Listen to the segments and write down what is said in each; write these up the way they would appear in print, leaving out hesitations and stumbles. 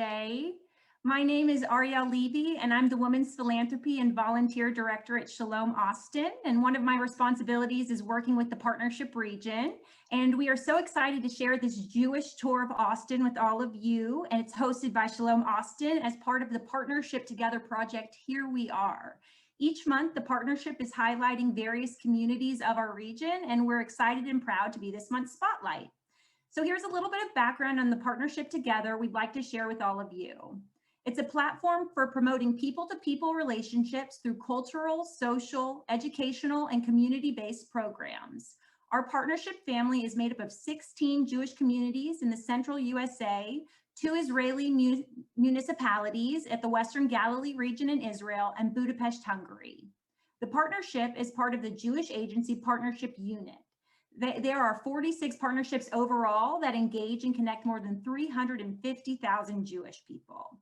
today. My name is Ariel Levy, and I'm the Women's Philanthropy and Volunteer Director at Shalom Austin. And one of my responsibilities is working with the partnership region. And we are so excited to share this Jewish tour of Austin with all of you. And it's hosted by Shalom Austin as part of the Partnership Together project, Here We Are. Each month, the partnership is highlighting various communities of our region, and we're excited and proud to be this month's spotlight. So here's a little bit of background on the Partnership Together we'd like to share with all of you. It's a platform for promoting people-to-people relationships through cultural, social, educational, and community-based programs. Our partnership family is made up of 16 Jewish communities in the central USA, 2 Israeli municipalities at the Western Galilee region in Israel, and Budapest, Hungary. The partnership is part of the Jewish Agency Partnership Unit. There are 46 partnerships overall that engage and connect more than 350,000 Jewish people.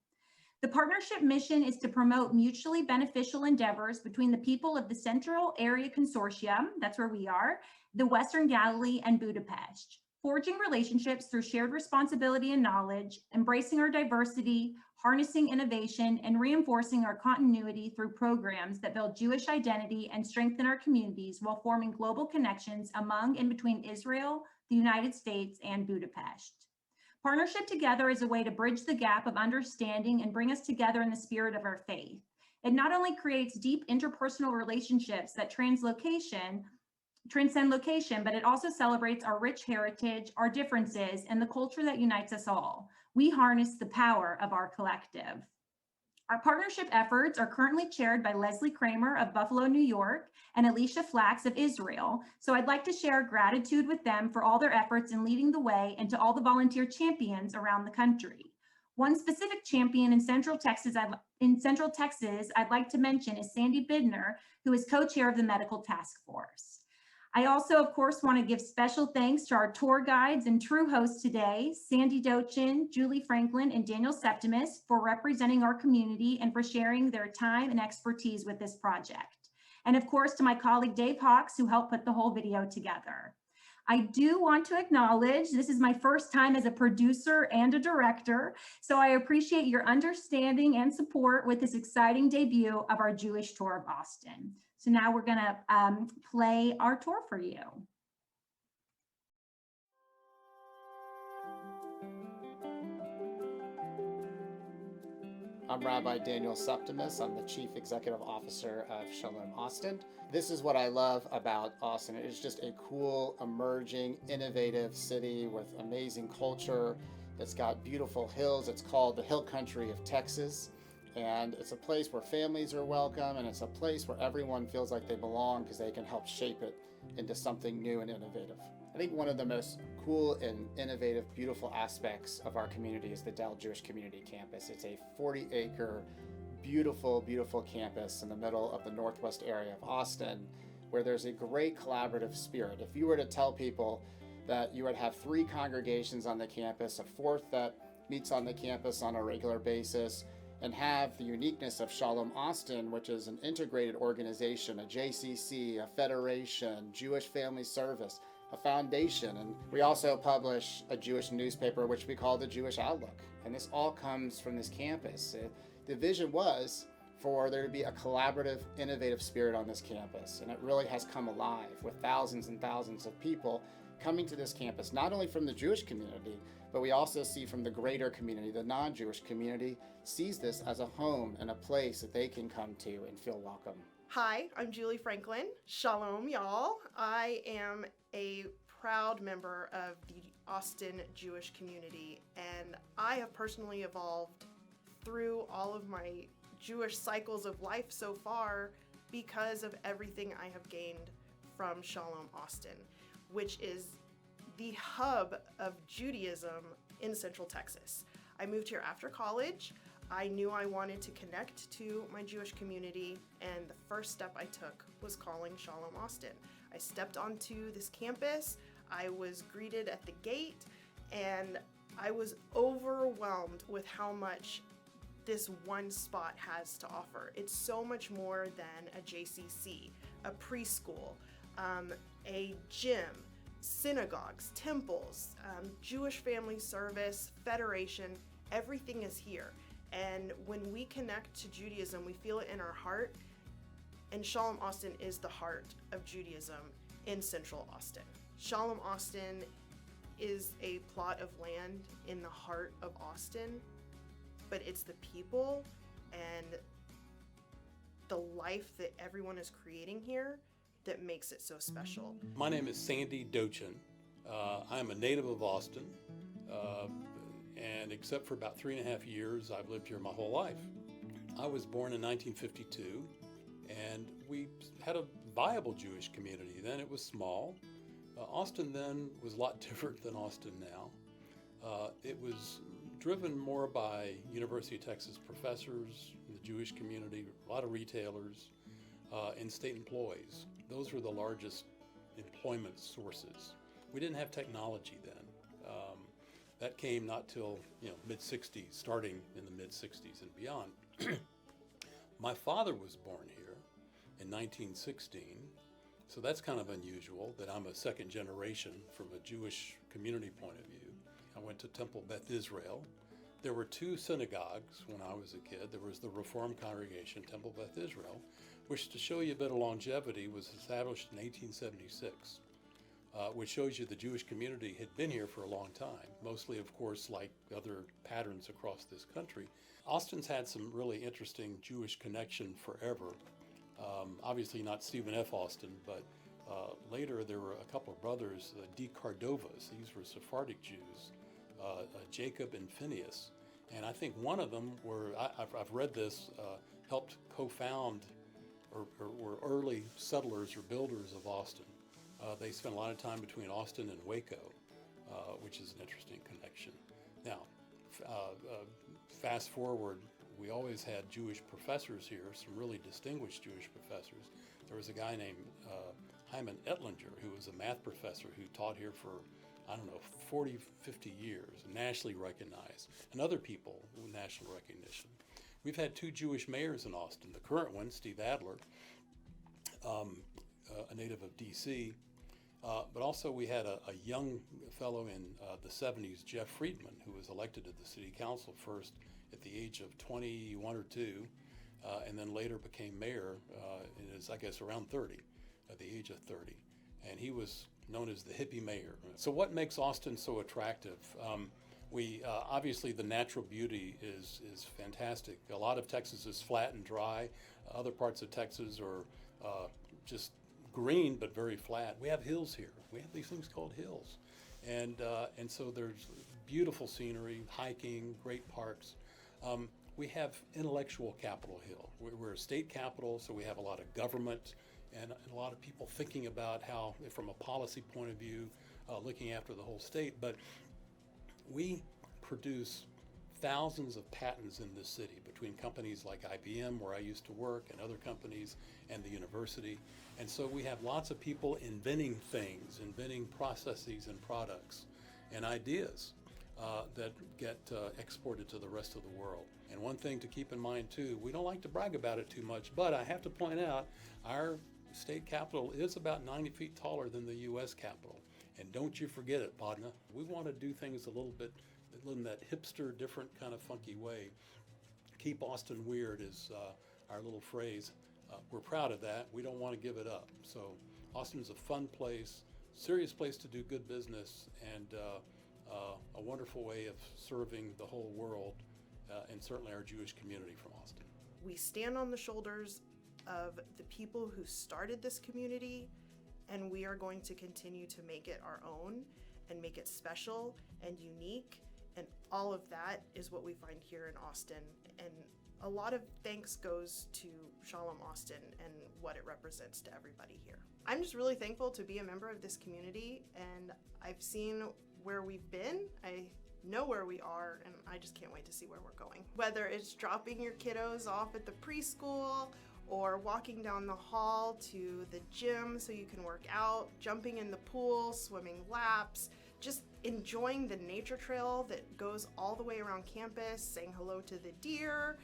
The partnership mission is to promote mutually beneficial endeavors between the people of the Central Area Consortium, that's where we are, the Western Galilee, and Budapest, forging relationships through shared responsibility and knowledge, embracing our diversity, harnessing innovation, and reinforcing our continuity through programs that build Jewish identity and strengthen our communities while forming global connections among and between Israel, the United States, and Budapest. Partnership Together is a way to bridge the gap of understanding and bring us together in the spirit of our faith. It not only creates deep interpersonal relationships that transcend location, but it also celebrates our rich heritage, our differences, and the culture that unites us all. We harness the power of our collective. Our partnership efforts are currently chaired by Leslie Kramer of Buffalo, New York, and Alicia Flax of Israel. So I'd like to share gratitude with them for all their efforts in leading the way and to all the volunteer champions around the country. One specific champion in Central Texas I'd like to mention is Sandy Bidner, who is co-chair of the Medical Task Force. I also, of course, want to give special thanks to our tour guides and true hosts today, Sandy Dochen, Julie Franklin, and Daniel Septimus, for representing our community and for sharing their time and expertise with this project. And of course, to my colleague Dave Hawks, who helped put the whole video together. I do want to acknowledge this is my first time as a producer and a director, so I appreciate your understanding and support with this exciting debut of our Jewish tour of Austin. So now we're going to play our tour for you. I'm Rabbi Daniel Septimus. I'm the Chief Executive Officer of Shalom Austin. This is what I love about Austin. It is just a cool, emerging, innovative city with amazing culture. It's got beautiful hills. It's called the Hill Country of Texas. And it's a place where families are welcome, and it's a place where everyone feels like they belong because they can help shape it into something new and innovative. I think one of the most cool and innovative, beautiful aspects of our community is the Dell Jewish Community Campus. It's a 40-acre, beautiful, beautiful campus in the middle of the northwest area of Austin, where there's a great collaborative spirit. If you were to tell people that you would have 3 congregations on the campus, a 4th that meets on the campus on a regular basis, and have the uniqueness of Shalom Austin, which is an integrated organization, a JCC, a federation, Jewish Family Service, a foundation, and we also publish a Jewish newspaper, which we call the Jewish Outlook. And this all comes from this campus. The vision was for there to be a collaborative, innovative spirit on this campus, and it really has come alive with thousands and thousands of people coming to this campus, not only from the Jewish community, but we also see from the greater community, the non-Jewish community sees this as a home and a place that they can come to and feel welcome. Hi, I'm Julie Franklin. Shalom, y'all. I am a proud member of the Austin Jewish community, and I have personally evolved through all of my Jewish cycles of life so far because of everything I have gained from Shalom Austin, which is the hub of Judaism in Central Texas. I moved here after college. I knew I wanted to connect to my Jewish community, and the first step I took was calling Shalom Austin. I stepped onto this campus, I was greeted at the gate, and I was overwhelmed with how much this one spot has to offer. It's so much more than a JCC, a preschool, a gym, synagogues, temples, Jewish Family Service, Federation. everything is here. And when we connect to Judaism, we feel it in our heart. And Shalom Austin is the heart of Judaism in Central Austin. Shalom Austin is a plot of land in the heart of Austin, but it's the people and the life that everyone is creating here that makes it so special. My name is Sandy Dochen. I'm a native of Austin, and except for about 3.5 years, I've lived here my whole life. I was born in 1952, and we had a viable Jewish community. Then it was small. Austin then was a lot different than Austin now. It was driven more by University of Texas professors, the Jewish community, a lot of retailers, and state employees. Those were the largest employment sources. We didn't have technology then. That came not till mid-60s, starting in the mid-60s and beyond. My father was born here in 1916, so that's kind of unusual that I'm a second generation from a Jewish community point of view. I went to Temple Beth Israel. There were 2 synagogues when I was a kid. There was the Reform congregation, Temple Beth Israel, which, to show you a bit of longevity, was established in 1876, which shows you the Jewish community had been here for a long time, mostly, of course, like other patterns across this country. Austin's had some really interesting Jewish connection forever. Obviously not Stephen F. Austin, but later there were a couple of brothers, D. Cardovas. These were Sephardic Jews, Jacob and Phineas. And I think one of them I've read this, helped co-found or were early settlers or builders of Austin. They spent a lot of time between Austin and Waco, which is an interesting connection. Now, fast forward, we always had Jewish professors here, some really distinguished Jewish professors. There was a guy named Hyman Ettlinger, who was a math professor who taught here for, 40, 50 years, nationally recognized, and other people with national recognition. We've had 2 Jewish mayors in Austin. The current one, Steve Adler, a native of D.C., but also we had a young fellow in the 70s, Jeff Friedman, who was elected to the city council first at the age of 21 or 2, and then later became mayor and is, I guess, around 30, at the age of 30. And he was known as the hippie mayor. So what makes Austin so attractive? Obviously the natural beauty is fantastic. A lot of Texas is flat and dry. Other parts of Texas are just green but very flat. We have hills here. We have these things called hills. And so there's beautiful scenery, hiking, great parks. We have intellectual Capitol Hill. We're a state capital, so we have a lot of government and a lot of people thinking about how, from a policy point of view, looking after the whole state. But we produce thousands of patents in this city between companies like IBM, where I used to work, and other companies, and the university. And so we have lots of people inventing things, inventing processes and products and ideas that get exported to the rest of the world. And one thing to keep in mind too, we don't like to brag about it too much, but I have to point out our state capitol is about 90 feet taller than the U.S. Capitol. And don't you forget it, Padna. We want to do things a little bit in that hipster, different kind of funky way. Keep Austin weird is our little phrase. We're proud of that. We don't want to give it up. So Austin is a fun place, serious place to do good business, and a wonderful way of serving the whole world, and certainly our Jewish community from Austin. We stand on the shoulders of the people who started this community, and we are going to continue to make it our own and make it special and unique. And all of that is what we find here in Austin. And a lot of thanks goes to Shalom Austin and what it represents to everybody here. I'm just really thankful to be a member of this community, and I've seen where we've been. I know where we are, and I just can't wait to see where we're going. Whether it's dropping your kiddos off at the preschool, or walking down the hall to the gym so you can work out, jumping in the pool, swimming laps, just enjoying the nature trail that goes all the way around campus, saying hello to the deer.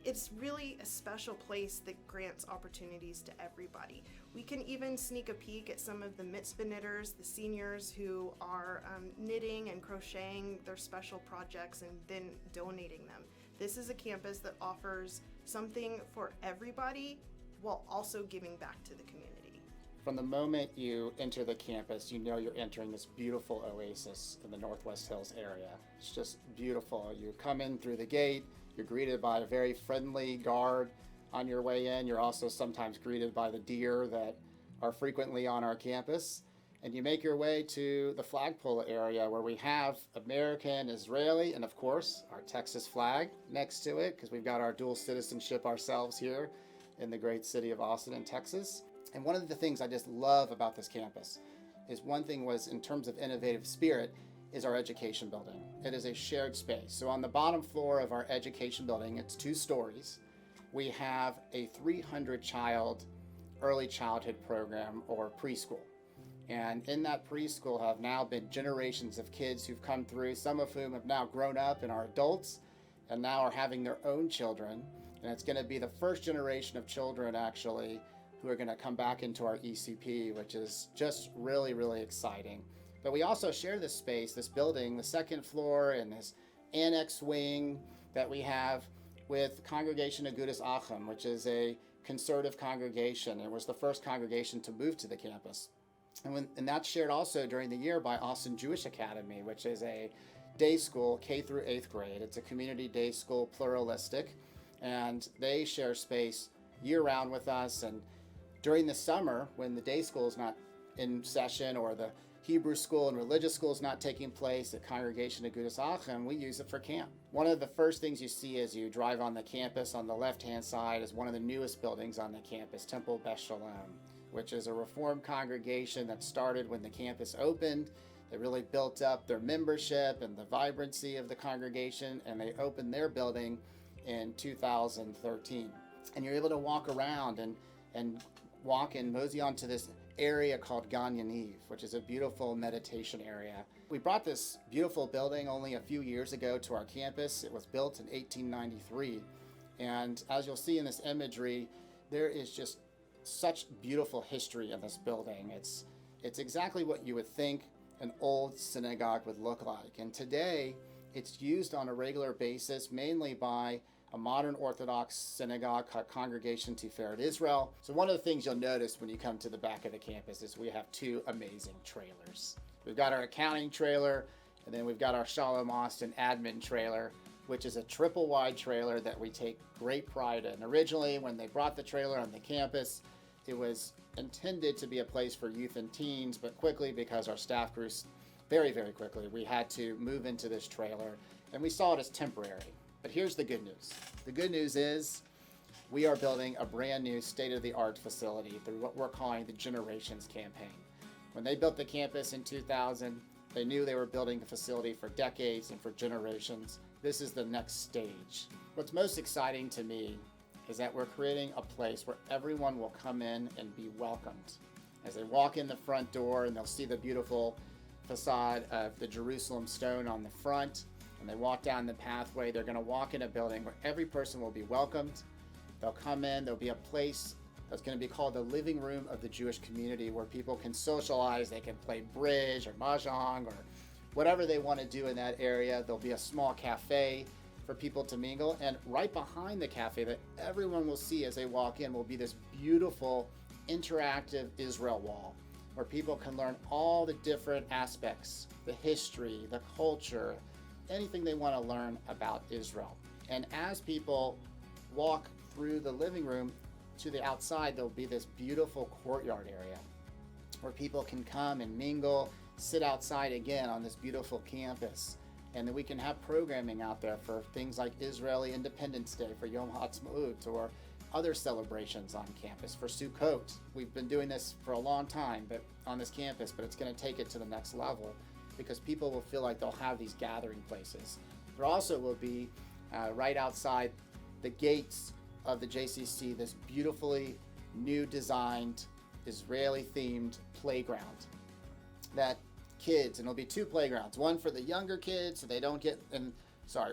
it's really a special place that grants opportunities to everybody. We can even sneak a peek at some of the mitzvah knitters, the seniors who are knitting and crocheting their special projects and then donating them. This is a campus that offers something for everybody while also giving back to the community. From the moment you enter the campus, you know you're entering this beautiful oasis in the Northwest Hills area. It's just beautiful. You come in through the gate, you're greeted by a very friendly guard on your way in. You're also sometimes greeted by the deer that are frequently on our campus. And you make your way to the flagpole area where we have American, Israeli, and of course, our Texas flag next to it, because we've got our dual citizenship ourselves here in the great city of Austin in Texas. And one of the things I just love about this campus is one thing was in terms of innovative spirit is our education building. It is a shared space. So on the bottom floor of our education building, it's 2 stories. We have a 300 child early childhood program or preschool. And in that preschool have now been generations of kids who've come through, some of whom have now grown up and are adults and now are having their own children. And it's going to be the first generation of children actually who are going to come back into our ECP, which is just really, really exciting. But we also share this space, this building, the second floor and this annex wing that we have with Congregation Agudas Achim, which is a conservative congregation. It was the first congregation to move to the campus. And that's shared also during the year by Austin Jewish Academy, which is a day school, K through 8th grade. It's a community day school, pluralistic, and they share space year-round with us. And during the summer, when the day school is not in session or the Hebrew school and religious school is not taking place at Congregation Agudas Achim, we use it for camp. One of the first things you see as you drive on the campus on the left-hand side is one of the newest buildings on the campus, Temple Beth Shalom, which is a Reformed congregation that started when the campus opened. They really built up their membership and the vibrancy of the congregation, and they opened their building in 2013. And you're able to walk around and walk and mosey onto this area called Gan Yaniv, which is a beautiful meditation area. We brought this beautiful building only a few years ago to our campus. It was built in 1893. And as you'll see in this imagery, there is just such beautiful history in this building. It's exactly what you would think an old synagogue would look like. And today, it's used on a regular basis, mainly by a modern Orthodox synagogue called Congregation Tiferet Israel. So one of the things you'll notice when you come to the back of the campus is we have 2 amazing trailers. We've got our accounting trailer, and then we've got our Shalom Austin admin trailer, which is a triple wide trailer that we take great pride in. Originally, when they brought the trailer on the campus, it was intended to be a place for youth and teens, but quickly, because our staff grew very, very quickly, we had to move into this trailer, and we saw it as temporary. But here's the good news. The good news is we are building a brand new state-of-the-art facility through what we're calling the Generations Campaign. When they built the campus in 2000, they knew they were building a facility for decades and for generations. This is the next stage. What's most exciting to me is that we're creating a place where everyone will come in and be welcomed. As they walk in the front door and they'll see the beautiful facade of the Jerusalem stone on the front, and they walk down the pathway, they're going to walk in a building where every person will be welcomed. They'll come in, there'll be a place that's going to be called the living room of the Jewish community, where people can socialize, they can play bridge or mahjong or whatever they want to do in that area. There'll be a small cafe for people to mingle, and right behind the cafe that everyone will see as they walk in will be this beautiful interactive Israel wall, where people can learn all the different aspects, the history, the culture, anything they want to learn about Israel. And as people walk through the living room to the outside, there'll be this beautiful courtyard area where people can come and mingle, sit outside again on this beautiful campus. And then we can have programming out there for things like Israeli Independence Day, for Yom HaAtzmaut, or other celebrations on campus, for Sukkot. We've been doing this for a long time but on this campus, but it's going to take it to the next level, because people will feel like they'll have these gathering places. There also will be, right outside the gates of the JCC, this beautifully new designed Israeli-themed playground that kids, and it'll be 2 playgrounds, one for the younger kids so they don't get,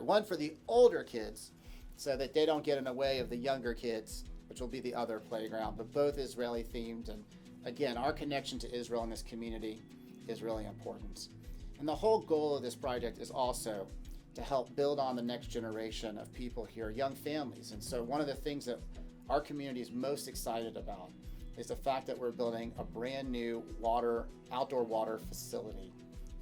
one for the older kids so that they don't get in the way of the younger kids, which will be the other playground, but both Israeli themed. And again, our connection to Israel in this community is really important. And the whole goal of this project is also to help build on the next generation of people here, young families. And so one of the things that our community is most excited about is the fact that we're building a brand new outdoor water facility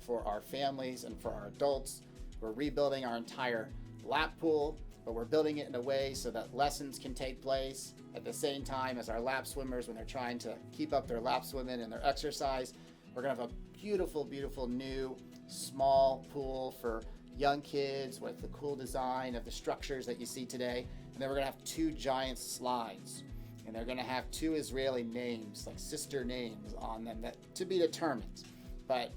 for our families and for our adults. We're rebuilding our entire lap pool, but we're building it in a way so that lessons can take place at the same time as our lap swimmers when they're trying to keep up their lap swimming and their exercise. We're gonna have a beautiful, beautiful new small pool for young kids with the cool design of the structures that you see today. And then we're gonna have 2 giant slides, and they're gonna have 2 Israeli names, like sister names on them, that to be determined, but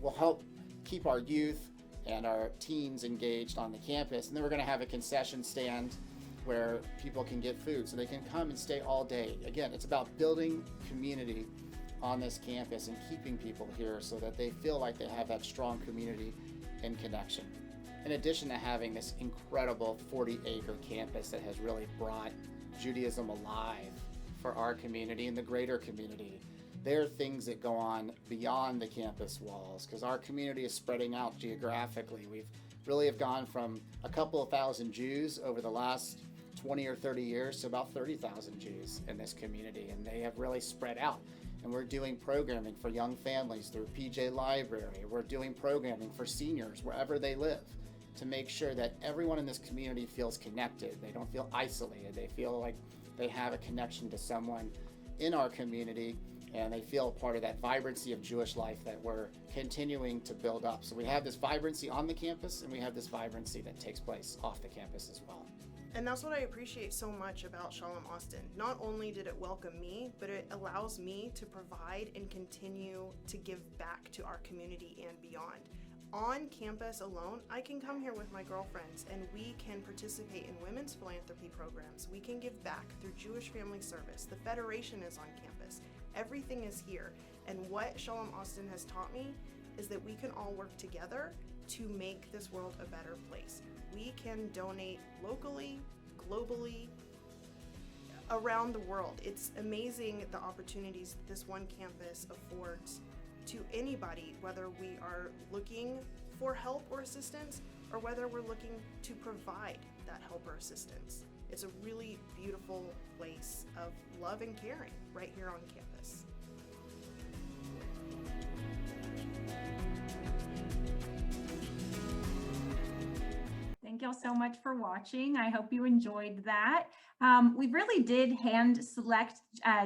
will help keep our youth and our teens engaged on the campus. And then we're gonna have a concession stand where people can get food so they can come and stay all day. Again, it's about building community on this campus and keeping people here so that they feel like they have that strong community and connection. In addition to having this incredible 40-acre campus that has really brought Judaism alive for our community and the greater community, there are things that go on beyond the campus walls because our community is spreading out geographically. We've really have gone from a couple of thousand Jews over the last 20 or 30 years to about 30,000 Jews in this community, and they have really spread out. And we're doing programming for young families through PJ Library. We're doing programming for seniors wherever they live to make sure that everyone in this community feels connected. They don't feel isolated. They feel like they have a connection to someone in our community, and they feel part of that vibrancy of Jewish life that we're continuing to build up. So we have this vibrancy on the campus, and we have this vibrancy that takes place off the campus as well. And that's what I appreciate so much about Shalom Austin. Not only did it welcome me, but it allows me to provide and continue to give back to our community and beyond. On campus alone, I can come here with my girlfriends and we can participate in women's philanthropy programs. We can give back through Jewish Family Service. The Federation is on campus. Everything is here. And what Shalom Austin has taught me is that we can all work together to make this world a better place. We can donate locally, globally, around the world. It's amazing the opportunities this one campus affords to anybody, whether we are looking for help or assistance or whether we're looking to provide that help or assistance. It's a really beautiful place of love and caring right here on campus. Thank y'all so much for watching. I hope you enjoyed that. We really did hand select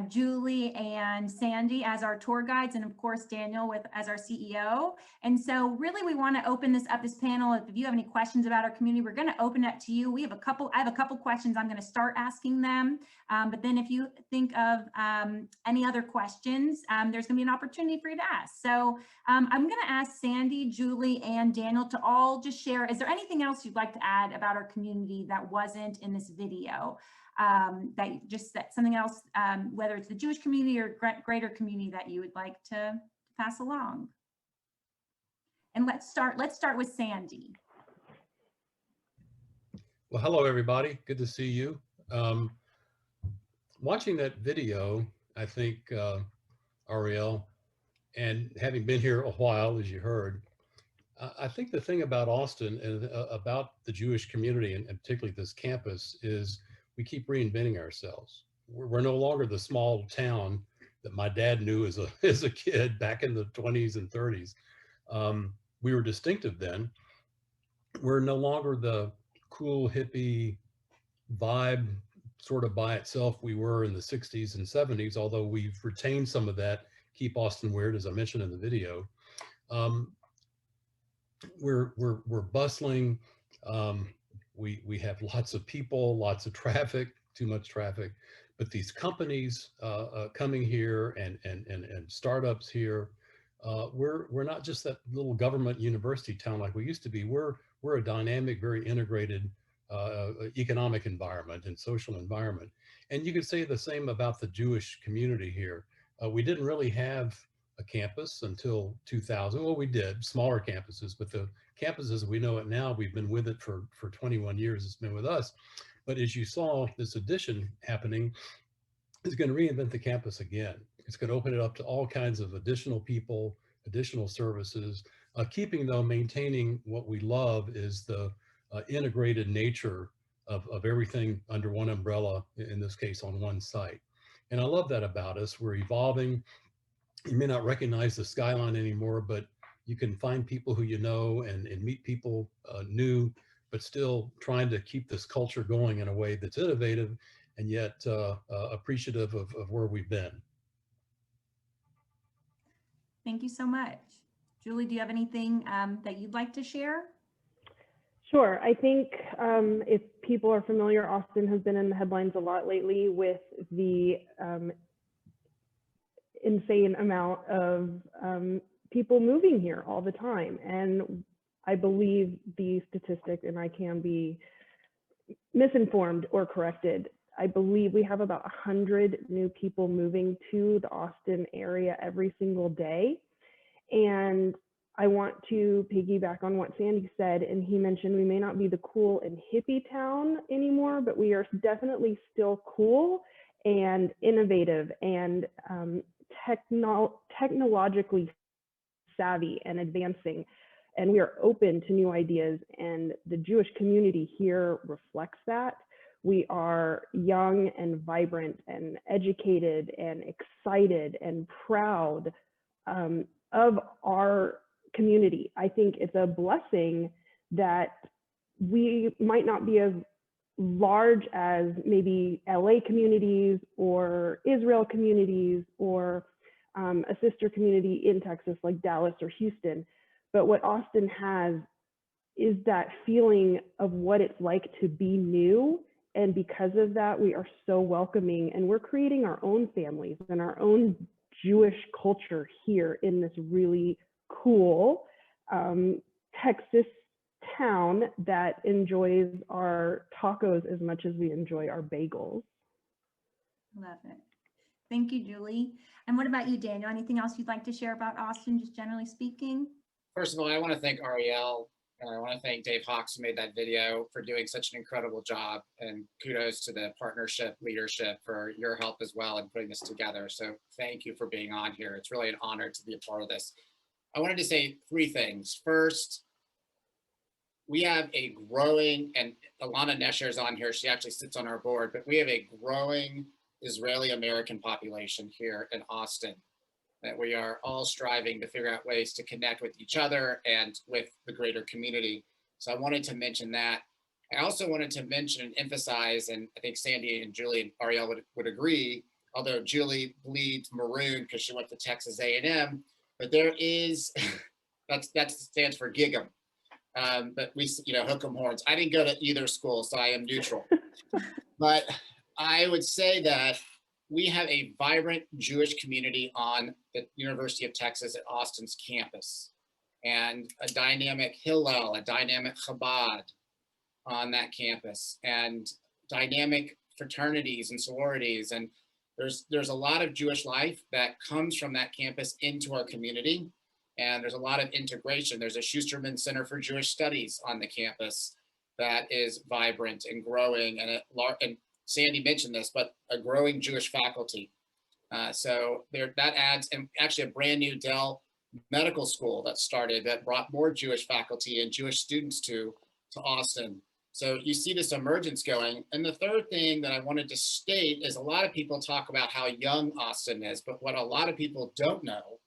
Julie and Sandy as our tour guides, and of course Daniel as our CEO. And so really we want to open this panel. If you have any questions about our community, we're going to open it to you. I have a couple questions I'm going to start asking them. But then if you think of any other questions, there's going to be an opportunity for you to ask. So I'm going to ask Sandy, Julie, and Daniel to all just share. Is there anything else you'd like to add about our community that wasn't in this video? Something else, whether it's the Jewish community or greater community that you would like to pass along. And let's start with Sandy. Well, hello, everybody. Good to see you. Watching that video, I think, Ariel, and having been here a while, as you heard, I think the thing about Austin and about the Jewish community, and particularly this campus, is we keep reinventing ourselves. We're no longer the small town that my dad knew as a kid back in the 20s and 30s. We were distinctive then. We're no longer the cool hippie vibe sort of by itself we were in the 60s and 70s, although we've retained some of that Keep Austin Weird, as I mentioned in the video. We're bustling. We have lots of people, lots of traffic, too much traffic, but these companies coming here and startups here, we're not just that little government university town like we used to be. We're a dynamic, very integrated economic environment and social environment. And you could say the same about the Jewish community here. We didn't really have a campus until 2000. Well, we did, smaller campuses, but the campuses we know it now, we've been with it for 21 years, it's been with us. But as you saw, this addition happening is going to reinvent the campus again. It's going to open it up to all kinds of additional people, additional services, keeping though maintaining what we love is the integrated nature of everything under one umbrella, in this case on one site. And I love that about us. We're evolving. You may not recognize the skyline anymore, but you can find people who you know and meet people new, but still trying to keep this culture going in a way that's innovative and yet appreciative of where we've been. Thank you so much. Julie, do you have anything that you'd like to share? Sure. I think if people are familiar, Austin has been in the headlines a lot lately with the insane amount of people moving here all the time. And I believe the statistic, and I can be misinformed or corrected, I believe we have about 100 new people moving to the Austin area every single day. And I want to piggyback on what Sandy said, and he mentioned we may not be the cool and hippie town anymore, but we are definitely still cool and innovative and technologically savvy and advancing. And we are open to new ideas, and the Jewish community here reflects that. We are young and vibrant and educated and excited and proud of our community. I think it's a blessing that we might not be as large as maybe LA communities or Israel communities or a sister community in Texas like Dallas or Houston. But what Austin has is that feeling of what it's like to be new. And because of that, we are so welcoming, and we're creating our own families and our own Jewish culture here in this really cool Texas town that enjoys our tacos as much as we enjoy our bagels. Love it. Thank you, Julie. And what about you, Daniel? Anything else you'd like to share about Austin, just generally speaking? First of all, I want to thank Ariel, and I want to thank Dave Hawks, who made that video, for doing such an incredible job. And kudos to the partnership leadership for your help as well in putting this together. So thank you for being on here. It's really an honor to be a part of this. I wanted to say three things. First, we have a growing, and Alana Nesher is on here. She actually sits on our board, but we have a growing Israeli-American population here in Austin, that we are all striving to figure out ways to connect with each other and with the greater community. So I wanted to mention that. I also wanted to mention and emphasize, and I think Sandy and Julie and Ariel would agree, although Julie bleeds maroon because she went to Texas A&M, but there is, that stands for Gig'em. But we, hook 'em horns. I didn't go to either school, so I am neutral. But I would say that we have a vibrant Jewish community on the University of Texas at Austin's campus, and a dynamic Hillel, a dynamic Chabad on that campus, and dynamic fraternities and sororities. And there's a lot of Jewish life that comes from that campus into our community. And there's a lot of integration. There's a Schusterman Center for Jewish Studies on the campus that is vibrant and growing, and Sandy mentioned this, but a growing Jewish faculty. So that adds, and actually a brand new Dell medical school that started that brought more Jewish faculty and Jewish students to Austin. So you see this emergence going. And the third thing that I wanted to state is a lot of people talk about how young Austin is, but what a lot of people don't know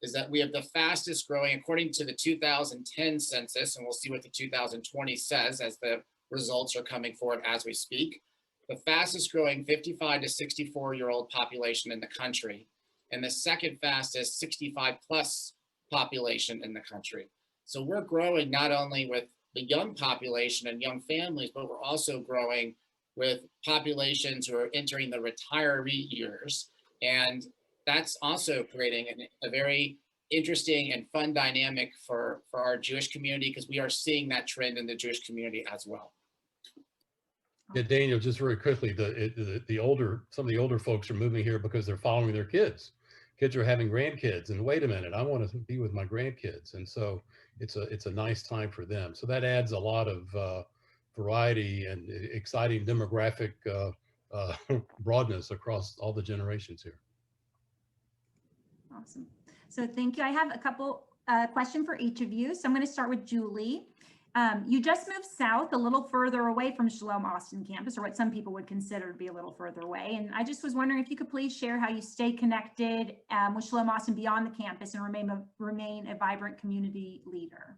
is that we have the fastest growing, according to the 2010 census, and we'll see what the 2020 says as the results are coming forward as we speak, the fastest growing 55 to 64-year-old population in the country, and the second fastest 65 plus population in the country. So we're growing not only with the young population and young families, but we're also growing with populations who are entering the retiree years. And that's also creating a very interesting and fun dynamic for our Jewish community, because we are seeing that trend in the Jewish community as well. Yeah, Daniel, just very quickly, some of the older folks are moving here because they're following their kids. Kids are having grandkids, and wait a minute, I want to be with my grandkids, and so it's a nice time for them. So that adds a lot of variety and exciting demographic broadness across all the generations here. Awesome. So thank you. I have a couple question for each of you. So I'm going to start with Julie. You just moved south a little further away from Shalom Austin campus, or what some people would consider to be a little further away. And I just was wondering if you could please share how you stay connected with Shalom Austin beyond the campus and remain a vibrant community leader.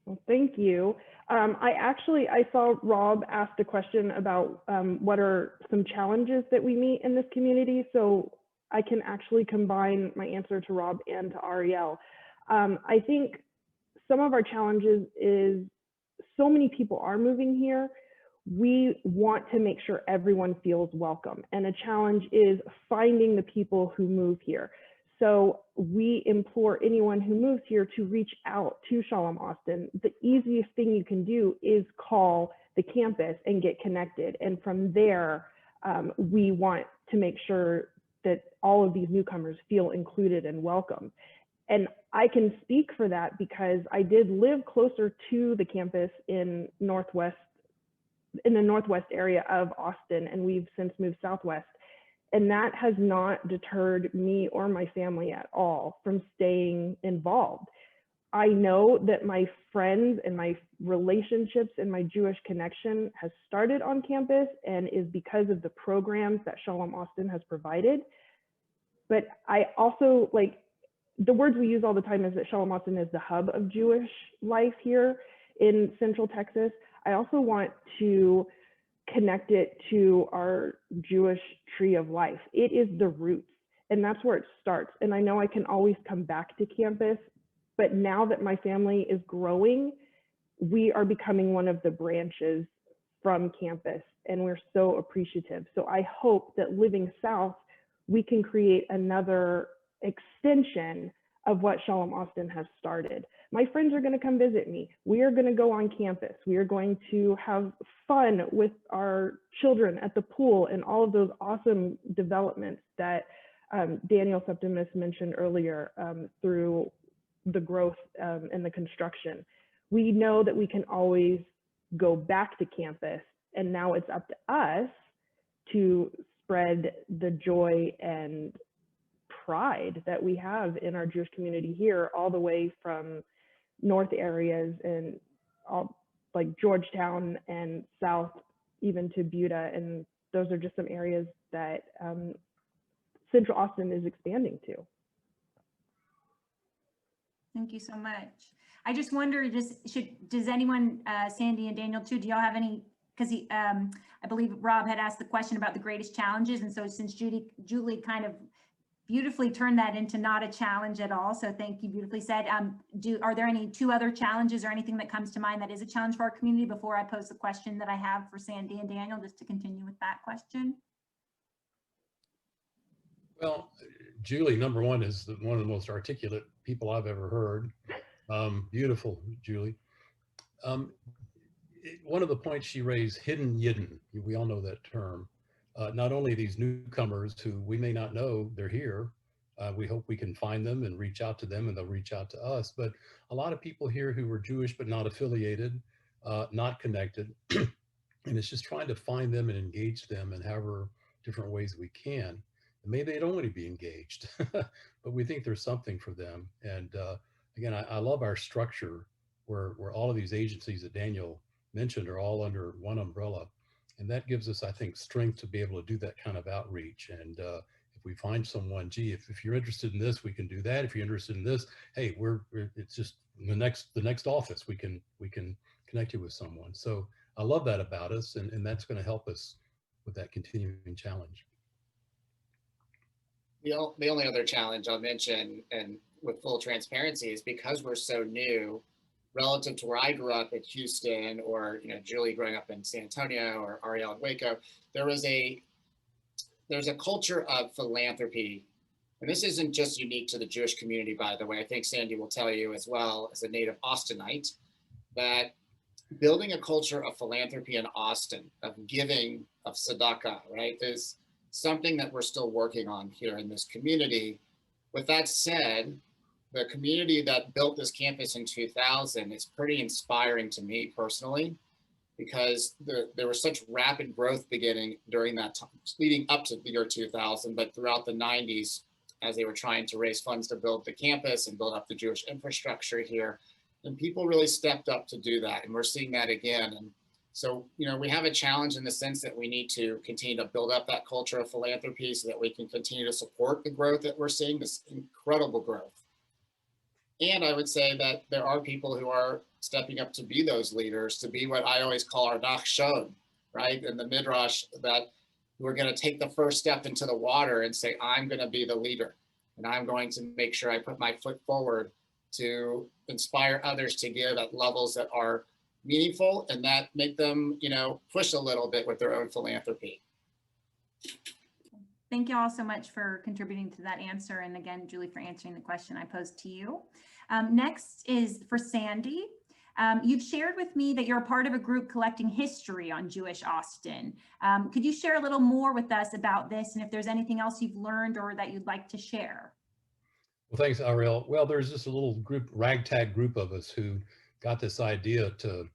Well, thank you. I saw Rob asked a question about what are some challenges that we meet in this community. So I can actually combine my answer to Rob and to Ariel. I think some of our challenges is so many people are moving here. We want to make sure everyone feels welcome. And a challenge is finding the people who move here. So we implore anyone who moves here to reach out to Shalom Austin. The easiest thing you can do is call the campus and get connected. And from there, we want to make sure that all of these newcomers feel included and welcome. And I can speak for that because I did live closer to the campus in the northwest area of Austin, and we've since moved southwest. And that has not deterred me or my family at all from staying involved. I know that my friends and my relationships and my Jewish connection has started on campus and is because of the programs that Shalom Austin has provided. But I also, like, the words we use all the time is that Shalom Austin is the hub of Jewish life here in Central Texas. I also want to connect it to our Jewish tree of life. It is the roots, and that's where it starts. And I know I can always come back to campus, but now that my family is growing, we are becoming one of the branches from campus, and we're so appreciative. So I hope that living south, we can create another extension of what Shalom Austin has started. My friends are going to come visit me. We are going to go on campus. We are going to have fun with our children at the pool and all of those awesome developments that Daniel Septimus mentioned earlier through the growth and the construction. We know that we can always go back to campus, and now it's up to us to spread the joy and pride that we have in our Jewish community here, all the way from north areas and all like Georgetown and south, even to Buda. And those are just some areas that Central Austin is expanding to. Thank you so much. I just wonder, does anyone, Sandy and Daniel too, do y'all have any, because I believe Rob had asked the question about the greatest challenges. And so since Julie kind of beautifully turned that into not a challenge at all. So thank you, beautifully said. Are there any two other challenges or anything that comes to mind that is a challenge for our community before I pose the question that I have for Sandy and Daniel, just to continue with that question? Well, Julie, number one, is one of the most articulate people I've ever heard. Beautiful, Julie. One of the points she raised, hidden Yidden, we all know that term. Not only these newcomers who we may not know they're here, we hope we can find them and reach out to them and they'll reach out to us, but a lot of people here who are Jewish but not affiliated, not connected, and it's just trying to find them and engage them in however different ways we can. And maybe they don't want to be engaged, but we think there's something for them. And again, I love our structure where all of these agencies that Daniel mentioned are all under one umbrella. And that gives us, I think, strength to be able to do that kind of outreach. And if we find someone, gee, if you're interested in this, we can do that. If you're interested in this, hey, it's just the next office. We can connect you with someone. So I love that about us, and that's going to help us with that continuing challenge. The only other challenge I'll mention, and with full transparency, is because we're so new, relative to where I grew up at Houston, or Julie growing up in San Antonio, or Ariel in Waco, there's a culture of philanthropy, and this isn't just unique to the Jewish community, by the way. I think Sandy will tell you as well, as a native Austinite, that building a culture of philanthropy in Austin, of giving, of tzedakah, right, is something that we're still working on here in this community. With that said, the community that built this campus in 2000 is pretty inspiring to me personally. because there was such rapid growth beginning during that time, leading up to the year 2000, but throughout the 90s, as they were trying to raise funds to build the campus and build up the Jewish infrastructure here. And people really stepped up to do that. And we're seeing that again. And so, we have a challenge in the sense that we need to continue to build up that culture of philanthropy so that we can continue to support the growth that we're seeing, this incredible growth. And I would say that there are people who are stepping up to be those leaders, to be what I always call our Dochen, right? In the Midrash, that we're going to take the first step into the water and say, I'm going to be the leader. And I'm going to make sure I put my foot forward to inspire others to give at levels that are meaningful and that make them, push a little bit with their own philanthropy. Thank you all so much for contributing to that answer. And again, Julie, for answering the question I posed to you. Next is for Sandy. You've shared with me that you're a part of a group collecting history on Jewish Austin. Could you share a little more with us about this and if there's anything else you've learned or that you'd like to share? Well, thanks, Ariel. Well, there's just a little group, ragtag group of us who got this idea to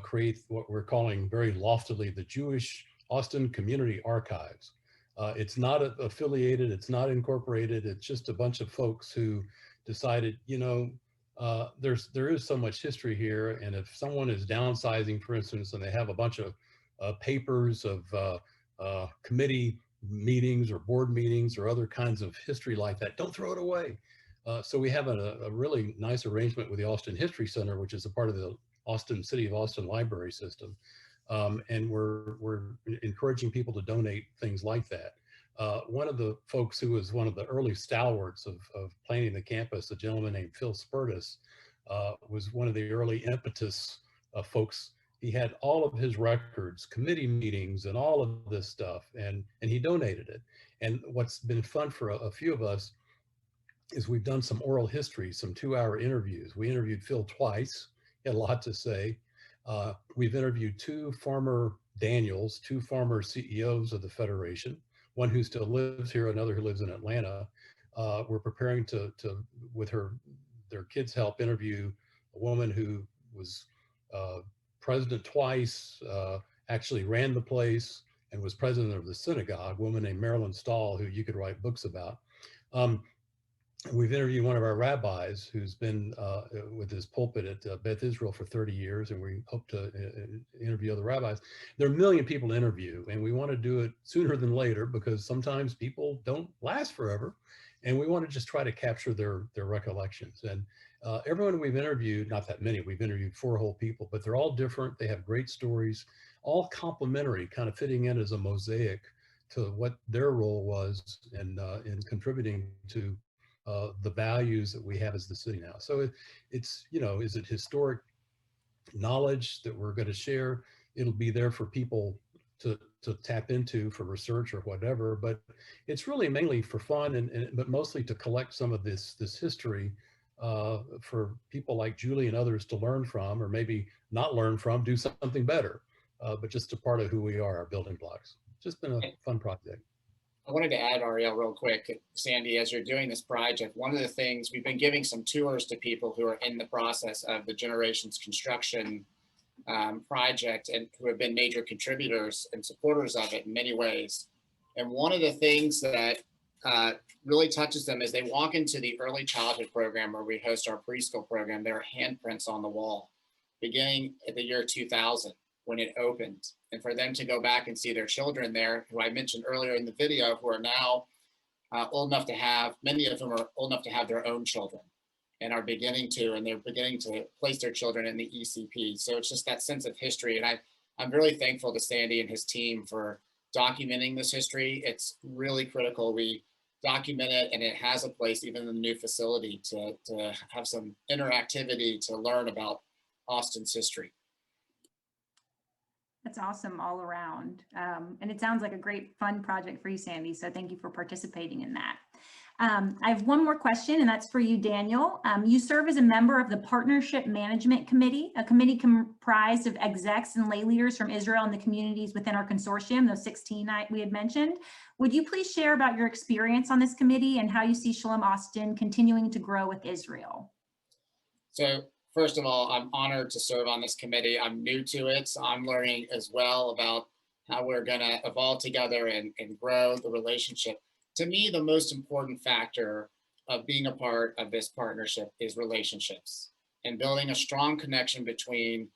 create what we're calling very loftily the Jewish Austin Community Archives. It's not affiliated, it's not incorporated, it's just a bunch of folks who decided, there is so much history here, and if someone is downsizing, for instance, and they have a bunch of papers of committee meetings or board meetings or other kinds of history like that, don't throw it away. So we have a really nice arrangement with the Austin History Center, which is a part of the City of Austin library system. And we're encouraging people to donate things like that. One of the folks who was one of the early stalwarts of planning the campus, a gentleman named Phil Spurtis, was one of the early impetus folks. He had all of his records, committee meetings, and all of this stuff, and he donated it. And what's been fun for a few of us is we've done some oral history, some 2-hour interviews. We interviewed Phil twice. He had a lot to say. We've interviewed 2 former Daniels, 2 former CEOs of the Federation, one who still lives here, another who lives in Atlanta. We're preparing to with their kids' help, interview a woman who was president twice, actually ran the place and was president of the synagogue, a woman named Marilyn Stahl, who you could write books about. We've interviewed one of our rabbis who's been with his pulpit at Beth Israel for 30 years, and we hope to interview other rabbis. There are a million people to interview, and we want to do it sooner than later because sometimes people don't last forever, and we want to just try to capture their recollections. And everyone we've interviewed, not that many, we've interviewed 4 whole people, but they're all different. They have great stories, all complementary, kind of fitting in as a mosaic to what their role was in contributing to the values that we have as the city now. So it's, is it historic knowledge that we're going to share? It'll be there for people to tap into for research or whatever, but it's really mainly for fun but mostly to collect some of this history for people like Julie and others to learn from, or maybe not learn from, do something better, but just a part of who we are, our building blocks. It's just been a fun project. I wanted to add, Ariel, real quick, Sandy, as you're doing this project, one of the things, we've been giving some tours to people who are in the process of the Generations Construction project and who have been major contributors and supporters of it in many ways. And one of the things that really touches them is they walk into the early childhood program where we host our preschool program. There are handprints on the wall beginning at the year 2000 when it opened. And for them to go back and see their children there, who I mentioned earlier in the video, who are now old enough to have, many of them are old enough to have their own children and are beginning to place their children in the ECP. So it's just that sense of history. And I'm really thankful to Sandy and his team for documenting this history. It's really critical we document it, and it has a place even in the new facility to have some interactivity to learn about Austin's history. That's awesome all around. And it sounds like a great fun project for you, Sandy. So thank you for participating in that. I have one more question, and that's for you, Daniel. You serve as a member of the Partnership Management Committee, a committee comprised of execs and lay leaders from Israel and the communities within our consortium, those 16 we had mentioned. Would you please share about your experience on this committee and how you see Shalom Austin continuing to grow with Israel? So first of all, I'm honored to serve on this committee. I'm new to it, so I'm learning as well about how we're going to evolve together and grow the relationship. To me, the most important factor of being a part of this partnership is relationships and building a strong connection between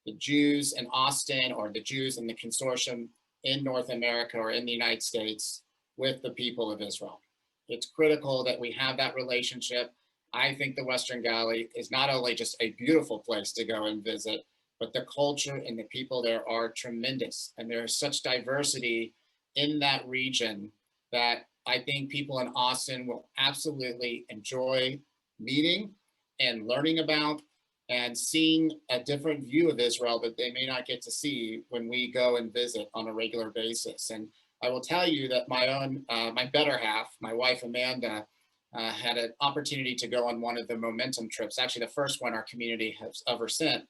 the Jews in Austin or the Jews in the consortium in North America or in the United States with the people of Israel. It's critical that we have that relationship. I think the Western Galilee is not only just a beautiful place to go and visit, but the culture and the people there are tremendous. And there is such diversity in that region that I think people in Austin will absolutely enjoy meeting and learning about and seeing a different view of Israel that they may not get to see when we go and visit on a regular basis. And I will tell you that my better half, my wife, Amanda, had an opportunity to go on one of the Momentum trips, actually the first one our community has ever sent.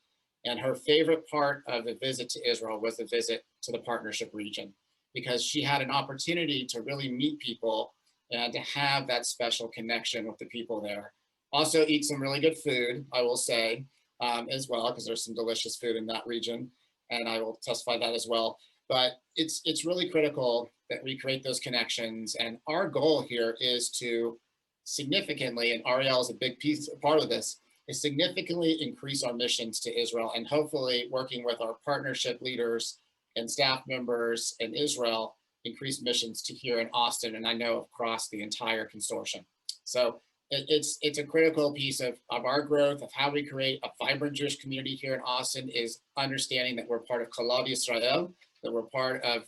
And her favorite part of the visit to Israel was the visit to the partnership region, because she had an opportunity to really meet people and to have that special connection with the people there. Also eat some really good food, I will say, as well, because there's some delicious food in that region, and I will testify that as well. But it's really critical that we create those connections. And our goal here is to significantly, and Ariel is a big part of this, is significantly increase our missions to Israel, and hopefully working with our partnership leaders and staff members in Israel, increase missions to here in Austin, and I know across the entire consortium. So it's a critical piece of our growth, of how we create a vibrant Jewish community here in Austin, is understanding that we're part of Kolad Yisrael, that we're part of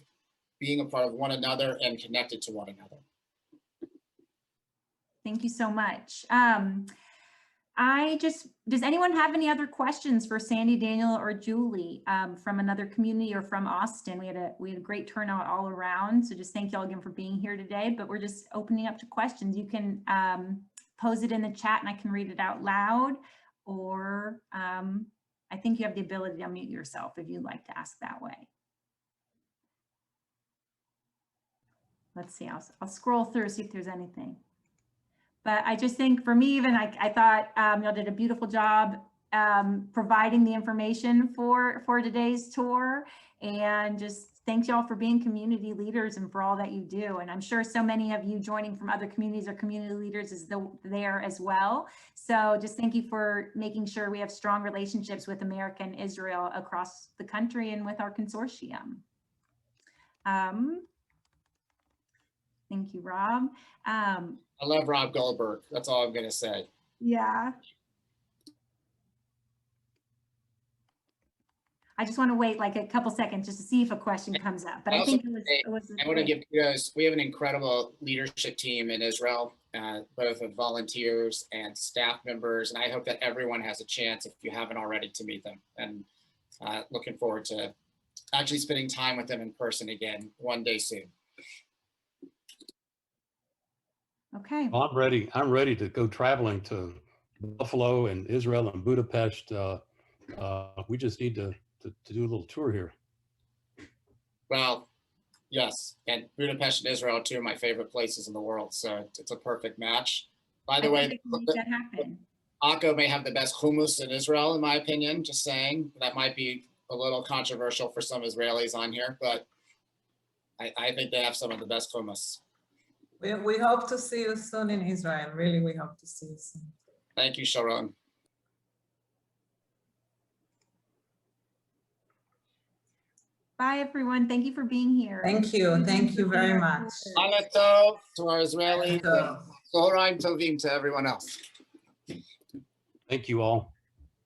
being a part of one another and connected to one another. Thank you so much. Does anyone have any other questions for Sandy, Daniel, or Julie from another community or from Austin? We had a great turnout all around. So just thank you all again for being here today, but we're just opening up to questions. You can pose it in the chat and I can read it out loud, or I think you have the ability to unmute yourself if you'd like to ask that way. Let's see, I'll scroll through, see if there's anything. But I just think for me, even I thought y'all did a beautiful job providing the information for today's tour, and just thanks y'all for being community leaders and for all that you do. And I'm sure so many of you joining from other communities or community leaders is there as well. So just thank you for making sure we have strong relationships with America and Israel across the country and with our consortium. Thank you, Rob. I love Rob Goldberg. That's all I'm going to say. Yeah. I just want to wait like a couple seconds just to see if a question comes up. But I think it was I want to give kudos. We have an incredible leadership team in Israel, both of volunteers and staff members. And I hope that everyone has a chance, if you haven't already, to meet them. And looking forward to actually spending time with them in person again one day soon. okay. Well, I'm ready to go traveling to Buffalo and Israel and Budapest. We just need to do a little tour here. Well, yes, and Budapest and Israel are two of my favorite places in the world, so it's a perfect match. By the way, make that happen. Akko may have the best hummus in Israel, in my opinion, just saying. That might be a little controversial for some Israelis on here, but I think they have some of the best hummus. We hope to see you soon in Israel. Really, we hope to see you soon. Thank you, Sharon. Bye, everyone. Thank you for being here. Thank you. Thank you very much. Mazel tov to our Israelis. Zohraim tovim to everyone else. Thank you all.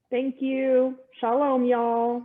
Thank you. Shalom, y'all.